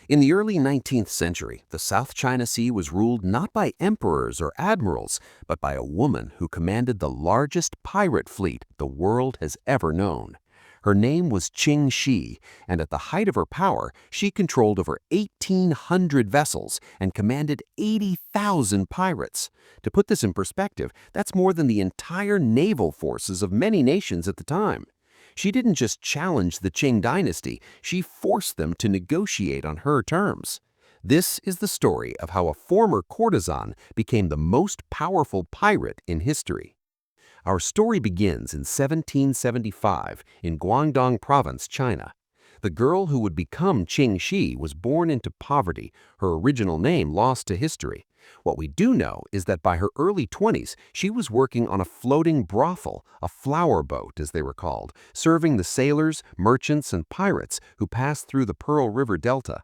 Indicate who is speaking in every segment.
Speaker 1: In the early 19th century, the South China Sea was ruled not by emperors or admirals, but by a woman who commanded the largest pirate fleet the world has ever known. Her name was Qing Shi, and at the height of her power, she controlled over 1,800 vessels and commanded 80,000 pirates. To put this in perspective, that's more than the entire naval forces of many nations at the time. She didn't just challenge the Qing dynasty, she forced them to negotiate on her terms. This is the story of how a former courtesan became the most powerful pirate in history. Our story begins in 1775 in Guangdong Province, China. The girl who would become Qing Shi was born into poverty, her original name lost to history. What we do know is that by her early 20s, she was working on a floating brothel, a flower boat as they were called, serving the sailors, merchants, and pirates who passed through the Pearl River Delta.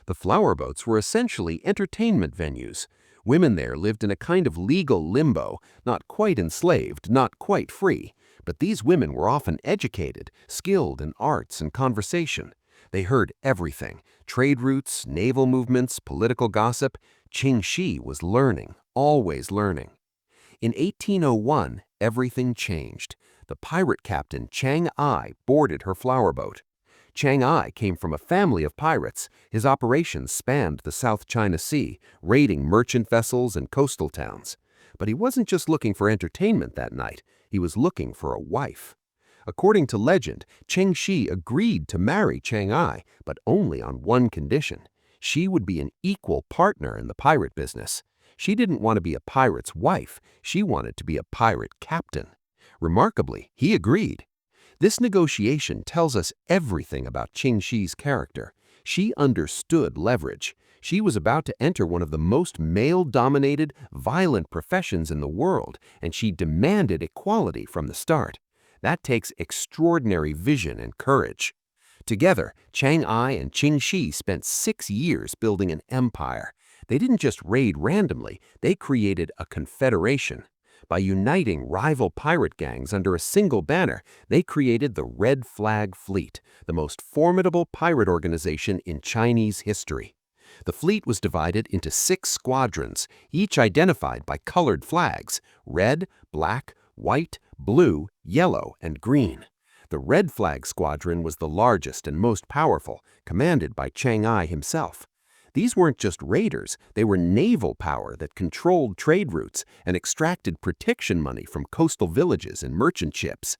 Speaker 1: The flower boats were essentially entertainment venues. Women there lived in a kind of legal limbo, not quite enslaved, not quite free. But these women were often educated, skilled in arts and conversation. They heard everything: trade routes, naval movements, political gossip. Qing Shi was learning, always learning. In 1801, everything changed. The pirate captain Chang Ai boarded her flower boat. Chang Ai came from a family of pirates. His operations spanned the South China Sea, raiding merchant vessels and coastal towns. But he wasn't just looking for entertainment that night. He was looking for a wife. According to legend, Qing Shi agreed to marry Chang Ai, but only on one condition. She would be an equal partner in the pirate business. She didn't want to be a pirate's wife. She wanted to be a pirate captain. Remarkably, he agreed. This negotiation tells us everything about Qing Shi's character. She understood leverage. She was about to enter one of the most male-dominated, violent professions in the world, and she demanded equality from the start. That takes extraordinary vision and courage. Together, Chang Ai and Qing Shi spent 6 years building an empire. They didn't just raid randomly, they created a confederation. By uniting rival pirate gangs under a single banner, they created the Red Flag Fleet, the most formidable pirate organization in Chinese history. The fleet was divided into 6 squadrons, each identified by colored flags: red, black, white, blue, yellow, and green. The Red Flag Squadron was the largest and most powerful, commanded by Chang Ai himself. These weren't just raiders, they were naval power that controlled trade routes and extracted protection money from coastal villages and merchant ships.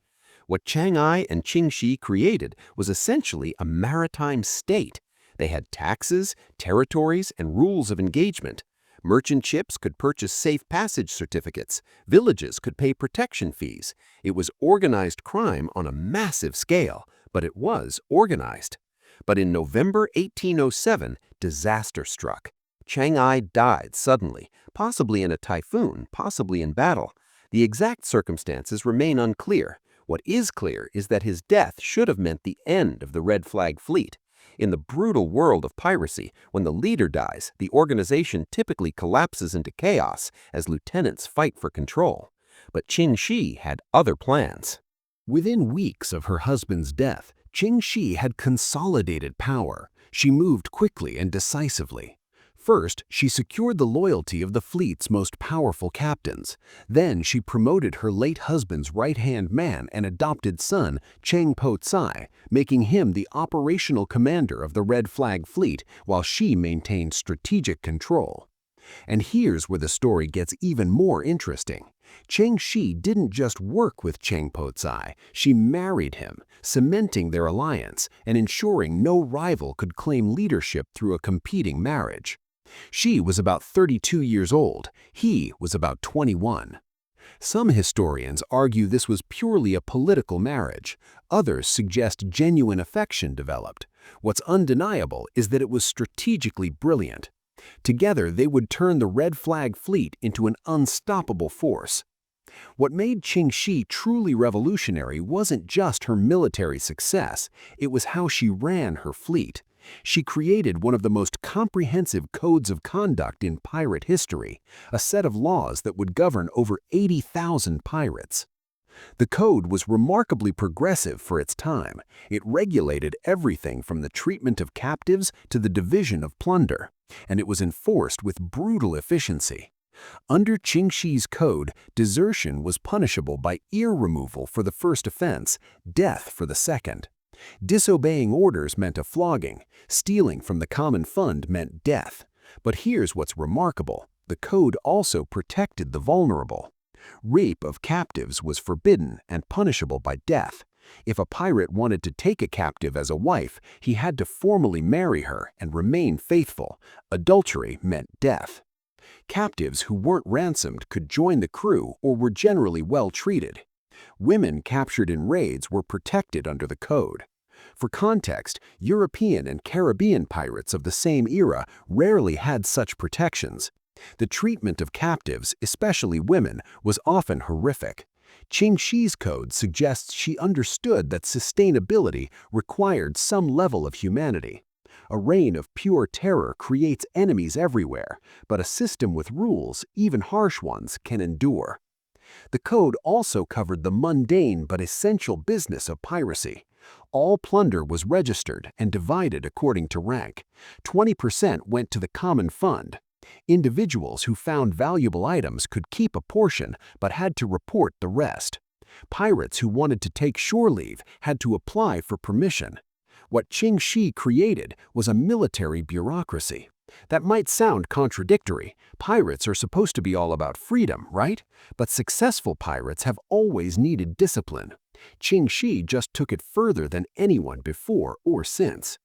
Speaker 1: What Chang Ai and Qing Shi created was essentially a maritime state. They had taxes, territories, and rules of engagement. Merchant ships could purchase safe passage certificates. Villages could pay protection fees. It was organized crime on a massive scale, but it was organized. But in November 1807, disaster struck. Chang Ai died suddenly, possibly in a typhoon, possibly in battle. The exact circumstances remain unclear. What is clear is that his death should have meant the end of the Red Flag Fleet. In the brutal world of piracy, when the leader dies, the organization typically collapses into chaos as lieutenants fight for control. But Qing Shi had other plans. Within weeks of her husband's death, Qing Shi had consolidated power. She moved quickly and decisively. First, she secured the loyalty of the fleet's most powerful captains. Then she promoted her late husband's right-hand man and adopted son, Cheng Po-tsai, making him the operational commander of the Red Flag Fleet while she maintained strategic control. And here's where the story gets even more interesting. Qing Shi didn't just work with Cheng Po-tsai, she married him, cementing their alliance and ensuring no rival could claim leadership through a competing marriage. She was about 32 years old, he was about 21. Some historians argue this was purely a political marriage. Others suggest genuine affection developed. What's undeniable is that it was strategically brilliant. Together, they would turn the Red Flag Fleet into an unstoppable force. What made Qing Shi truly revolutionary wasn't just her military success, it was how she ran her fleet. She created one of the most comprehensive codes of conduct in pirate history, a set of laws that would govern over 80,000 pirates. The code was remarkably progressive for its time. It regulated everything from the treatment of captives to the division of plunder, and it was enforced with brutal efficiency. Under Qing Shi's code, desertion was punishable by ear removal for the first offense, death for the second. Disobeying orders meant a flogging. Stealing from the common fund meant death. But here's what's remarkable. The code also protected the vulnerable. Rape of captives was forbidden and punishable by death. If a pirate wanted to take a captive as a wife, he had to formally marry her and remain faithful. Adultery meant death. Captives who weren't ransomed could join the crew or were generally well treated. Women captured in raids were protected under the code. For context, European and Caribbean pirates of the same era rarely had such protections. The treatment of captives, especially women, was often horrific. Qing Shi's code suggests she understood that sustainability required some level of humanity. A reign of pure terror creates enemies everywhere, but a system with rules, even harsh ones, can endure. The code also covered the mundane but essential business of piracy. All plunder was registered and divided according to rank. 20% went to the common fund. Individuals who found valuable items could keep a portion but had to report the rest. Pirates who wanted to take shore leave had to apply for permission. What Qing Shi created was a military bureaucracy. That might sound contradictory. Pirates are supposed to be all about freedom, right? But successful pirates have always needed discipline. Qing Shi just took it further than anyone before or since.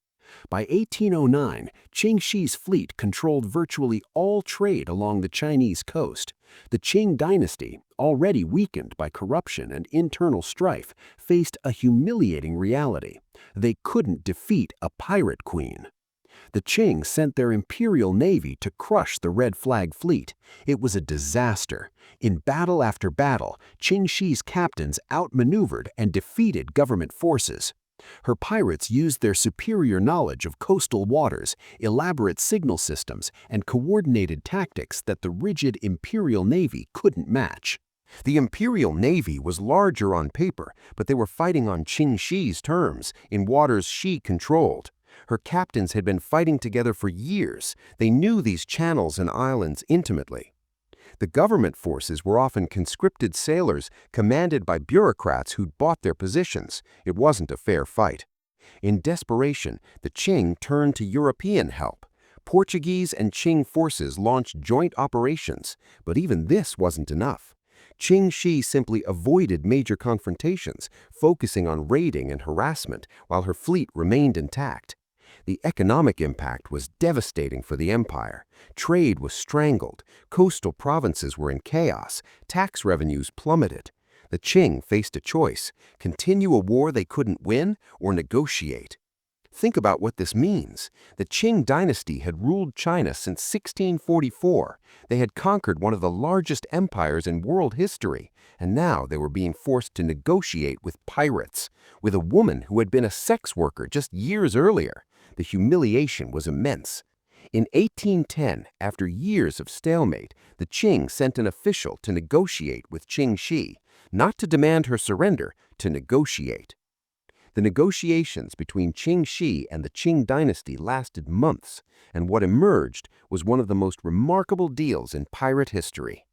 Speaker 1: By 1809, Qing Shi's fleet controlled virtually all trade along the Chinese coast. The Qing dynasty, already weakened by corruption and internal strife, faced a humiliating reality. They couldn't defeat a pirate queen. The Qing sent their imperial navy to crush the Red Flag fleet. It was a disaster. In battle after battle, Qing Shi's captains outmaneuvered and defeated government forces. Her pirates used their superior knowledge of coastal waters, elaborate signal systems, and coordinated tactics that the rigid imperial navy couldn't match. The imperial navy was larger on paper, but they were fighting on Qing Shi's terms, in waters she controlled. Her captains had been fighting together for years. They knew these channels and islands intimately. The government forces were often conscripted sailors commanded by bureaucrats who'd bought their positions. It wasn't a fair fight. In desperation, the Qing turned to European help. Portuguese and Qing forces launched joint operations, but even this wasn't enough. Qing Shi simply avoided major confrontations, focusing on raiding and harassment while her fleet remained intact. The economic impact was devastating for the empire. Trade was strangled, coastal provinces were in chaos, tax revenues plummeted. The Qing faced a choice: continue a war they couldn't win or negotiate. Think about what this means. The Qing dynasty had ruled China since 1644. They had conquered one of the largest empires in world history, and now they were being forced to negotiate with pirates, with a woman who had been a sex worker just years earlier. The humiliation was immense. In 1810, after years of stalemate, the Qing sent an official to negotiate with Qing Shi, not to demand her surrender, to negotiate. The negotiations between Qing Shi and the Qing dynasty lasted months, and what emerged was one of the most remarkable deals in pirate history.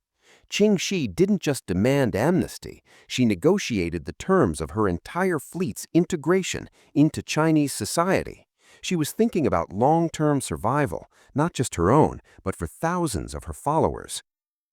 Speaker 1: Qing Shi didn't just demand amnesty, she negotiated the terms of her entire fleet's integration into Chinese society. She was thinking about long-term survival, not just her own, but for thousands of her followers.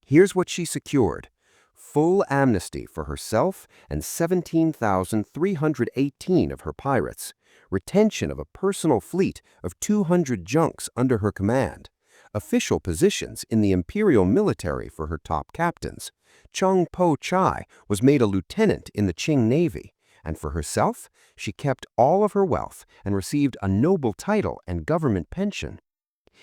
Speaker 1: Here's what she secured: full amnesty for herself and 17,318 of her pirates, retention of a personal fleet of 200 junks under her command, official positions in the imperial military for her top captains. Chung Po Chai was made a lieutenant in the Qing Navy, and for herself, she kept all of her wealth and received a noble title and government pension.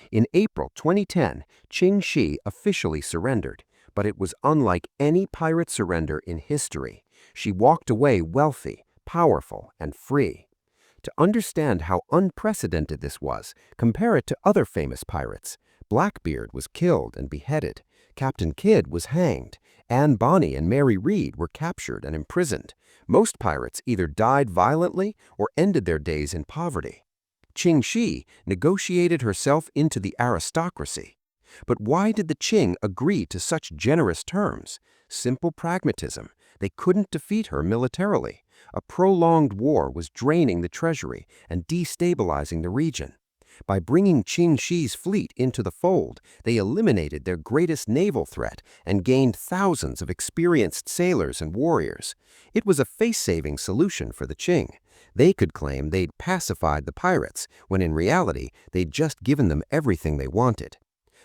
Speaker 1: In April 2010, Qing Shi officially surrendered, but it was unlike any pirate surrender in history. She walked away wealthy, powerful, and free. To understand how unprecedented this was, compare it to other famous pirates. Blackbeard was killed and beheaded. Captain Kidd was hanged. Anne Bonny and Mary Read were captured and imprisoned. Most pirates either died violently or ended their days in poverty. Qing Shi negotiated herself into the aristocracy. But why did the Qing agree to such generous terms? Simple pragmatism. They couldn't defeat her militarily. A prolonged war was draining the treasury and destabilizing the region. By bringing Qing Shi's fleet into the fold, they eliminated their greatest naval threat and gained thousands of experienced sailors and warriors. It was a face-saving solution for the Qing. They could claim they'd pacified the pirates, when in reality they'd just given them everything they wanted.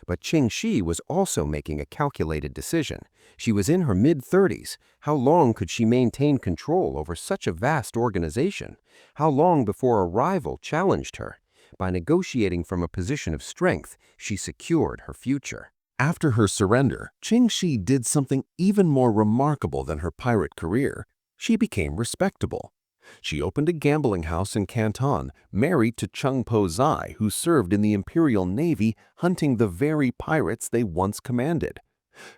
Speaker 1: But Qing Shi was also making a calculated decision. She was in her mid-30s. How long could she maintain control over such a vast organization? How long before a rival challenged her? By negotiating from a position of strength, she secured her future. After her surrender, Qing Shi did something even more remarkable than her pirate career. She became respectable. She opened a gambling house in Canton, married to Cheng Po Zai, who served in the Imperial Navy hunting the very pirates they once commanded.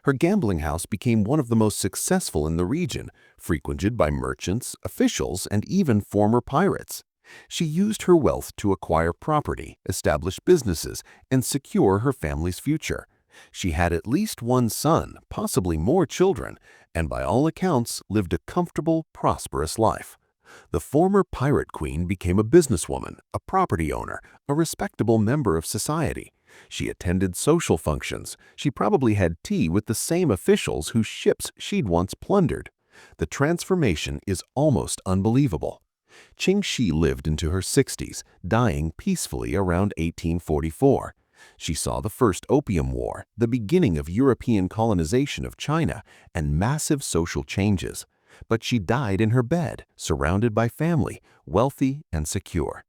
Speaker 1: Her gambling house became one of the most successful in the region, frequented by merchants, officials, and even former pirates. She used her wealth to acquire property, establish businesses, and secure her family's future. She had at least one son, possibly more children, and by all accounts lived a comfortable, prosperous life. The former pirate queen became a businesswoman, a property owner, a respectable member of society. She attended social functions. She probably had tea with the same officials whose ships she'd once plundered. The transformation is almost unbelievable. Qing Shi lived into her 60s, dying peacefully around 1844. She saw the First Opium War, the beginning of European colonization of China, and massive social changes. But she died in her bed, surrounded by family, wealthy and secure.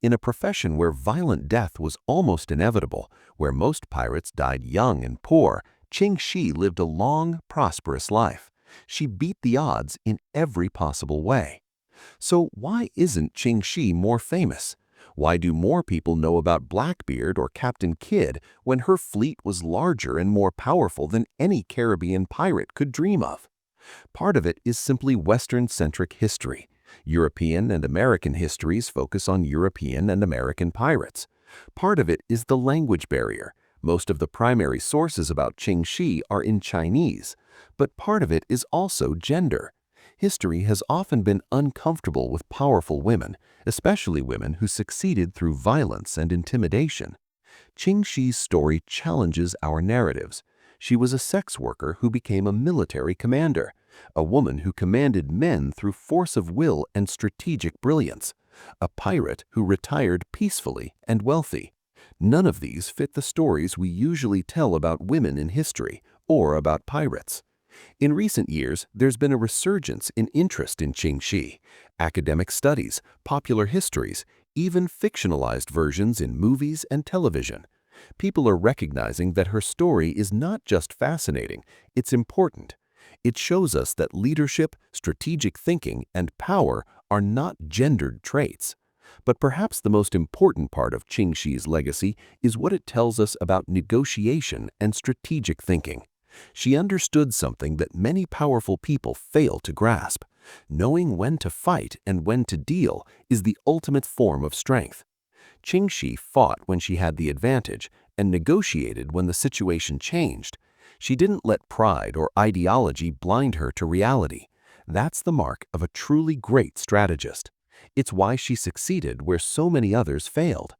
Speaker 1: In a profession where violent death was almost inevitable, where most pirates died young and poor, Qing Shi lived a long, prosperous life. She beat the odds in every possible way. So why isn't Qing Shi more famous? Why do more people know about Blackbeard or Captain Kidd when her fleet was larger and more powerful than any Caribbean pirate could dream of? Part of it is simply Western-centric history. European and American histories focus on European and American pirates. Part of it is the language barrier. Most of the primary sources about Qing Shi are in Chinese. But part of it is also gender. History has often been uncomfortable with powerful women, especially women who succeeded through violence and intimidation. Qing Shi's story challenges our narratives. She was a sex worker who became a military commander, a woman who commanded men through force of will and strategic brilliance, a pirate who retired peacefully and wealthy. None of these fit the stories we usually tell about women in history or about pirates. In recent years, there's been a resurgence in interest in Qing Shi. Academic studies, popular histories, even fictionalized versions in movies and television. People are recognizing that her story is not just fascinating, it's important. It shows us that leadership, strategic thinking, and power are not gendered traits. But perhaps the most important part of Qing Shi's legacy is what it tells us about negotiation and strategic thinking. She understood something that many powerful people fail to grasp. Knowing when to fight and when to deal is the ultimate form of strength. Qing Shi fought when she had the advantage and negotiated when the situation changed. She didn't let pride or ideology blind her to reality. That's the mark of a truly great strategist. It's why she succeeded where so many others failed.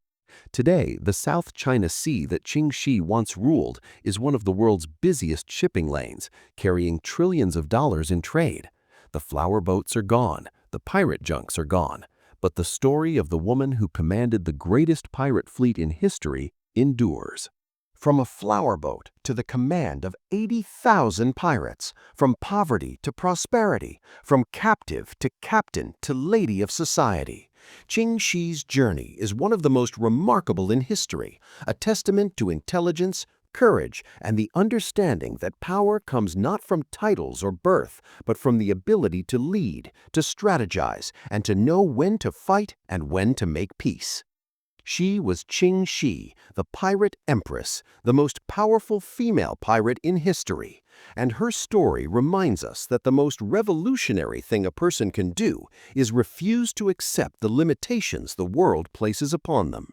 Speaker 1: Today, the South China Sea that Qing Shi once ruled is one of the world's busiest shipping lanes, carrying trillions of dollars in trade. The flower boats are gone, the pirate junks are gone, but the story of the woman who commanded the greatest pirate fleet in history endures. From a flower boat to the command of 80,000 pirates, from poverty to prosperity, from captive to captain to lady of society, Qing Shi's journey is one of the most remarkable in history, a testament to intelligence, courage, and the understanding that power comes not from titles or birth, but from the ability to lead, to strategize, and to know when to fight and when to make peace. She was Qing Shi, the pirate empress, the most powerful female pirate in history. And her story reminds us that the most revolutionary thing a person can do is refuse to accept the limitations the world places upon them.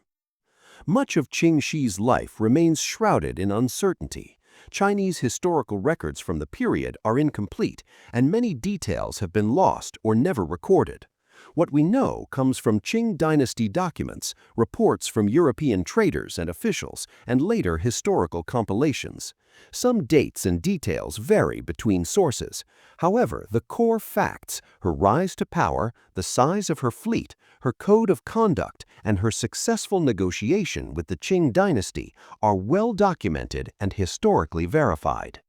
Speaker 1: Much of Qing Shi's life remains shrouded in uncertainty. Chinese historical records from the period are incomplete, and many details have been lost or never recorded. What we know comes from Qing dynasty documents, reports from European traders and officials, and later historical compilations. Some dates and details vary between sources. However, the core facts, her rise to power, the size of her fleet, her code of conduct, and her successful negotiation with the Qing dynasty are well documented and historically verified.